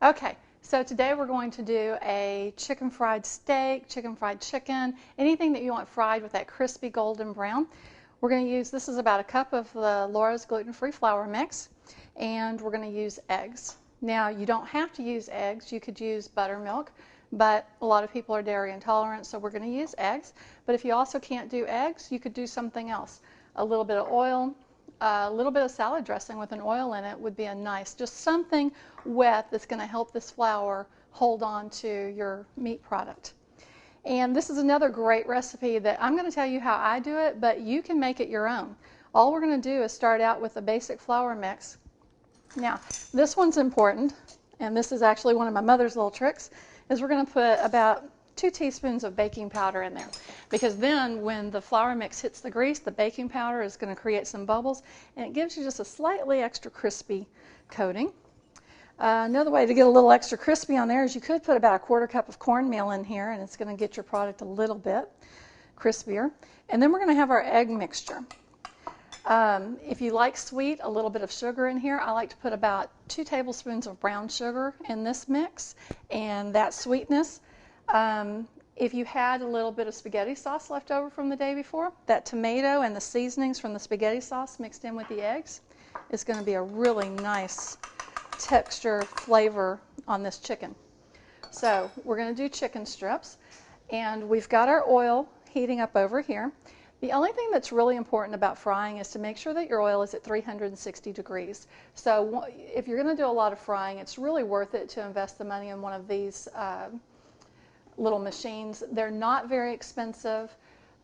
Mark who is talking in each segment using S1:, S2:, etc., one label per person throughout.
S1: Okay, so today we're going to do a chicken fried steak, chicken fried chicken, anything that you want fried with that crispy golden brown. We're going to use, this is about a cup of the Laura's gluten-free flour mix, and we're going to use eggs. Now, you don't have to use eggs. You could use buttermilk, but a lot of people are dairy intolerant, so we're going to use eggs. But if you also can't do eggs, you could do something else. A little bit of oil, a little bit of salad dressing with an oil in it would be a nice, just something wet that's going to help this flour hold on to your meat product. And this is another great recipe that I'm going to tell you how I do it, but you can make it your own. All we're going to do is start out with a basic flour mix. Now, this one's important, and this is actually one of my mother's little tricks, is we're going to put about 2 teaspoons of baking powder in there, because then when the flour mix hits the grease, the baking powder is going to create some bubbles, and it gives you just a slightly extra crispy coating. Another way to get a little extra crispy on there is you could put about a 1/4 cup of cornmeal in here, and it's going to get your product a little bit crispier. And then we're going to have our egg mixture. If you like sweet, a little bit of sugar in here. I like to put about 2 tablespoons of brown sugar in this mix, and that sweetness. If you had a little bit of spaghetti sauce left over from the day before, that tomato and the seasonings from the spaghetti sauce mixed in with the eggs is going to be a really nice texture, flavor on this chicken. So we're going to do chicken strips, and we've got our oil heating up over here. The only thing that's really important about frying is to make sure that your oil is at 360 degrees. So if you're going to do a lot of frying, it's really worth it to invest the money in one of these little machines. They're not very expensive,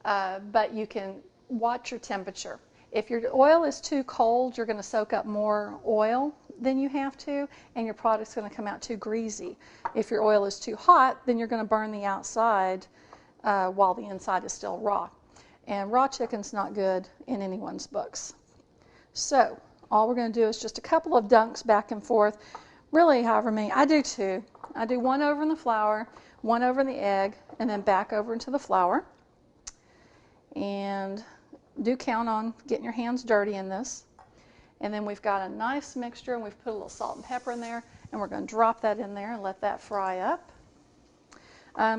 S1: but you can watch your temperature. If your oil is too cold, you're going to soak up more oil than you have to, and your product's going to come out too greasy. If your oil is too hot, then you're going to burn the outside while the inside is still raw. And raw chicken's not good in anyone's books. So all we're going to do is just a couple of dunks back and forth. Really, however many, I do 2. I do 1 over in the flour, 1 over in the egg, and then back over into the flour. And do count on getting your hands dirty in this. And then we've got a nice mixture, and we've put a little salt and pepper in there, and we're going to drop that in there and let that fry up.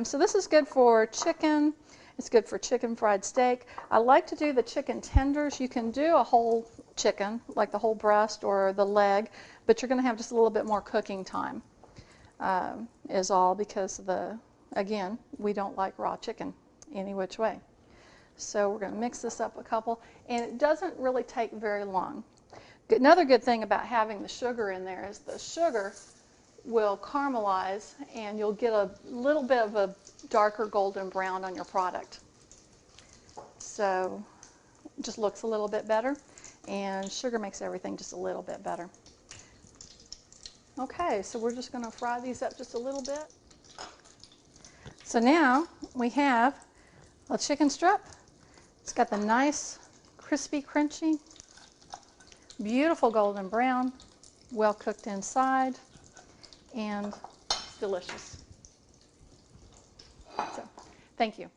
S1: So this is good for chicken. It's good for chicken fried steak. I like to do the chicken tenders. You can do a whole chicken, like the whole breast or the leg, but you're going to have just a little bit more cooking time, is all, because again, we don't like raw chicken any which way. So we're going to mix this up a couple, and it doesn't really take very long. Another good thing about having the sugar in there is the sugar will caramelize, and you'll get a little bit of a darker golden brown on your product. So it just looks a little bit better, and sugar makes everything just a little bit better. Okay, so we're just going to fry these up just a little bit. So now we have a chicken strip. It's got the nice, crispy, crunchy, beautiful golden brown, well cooked inside, and delicious. So, thank you.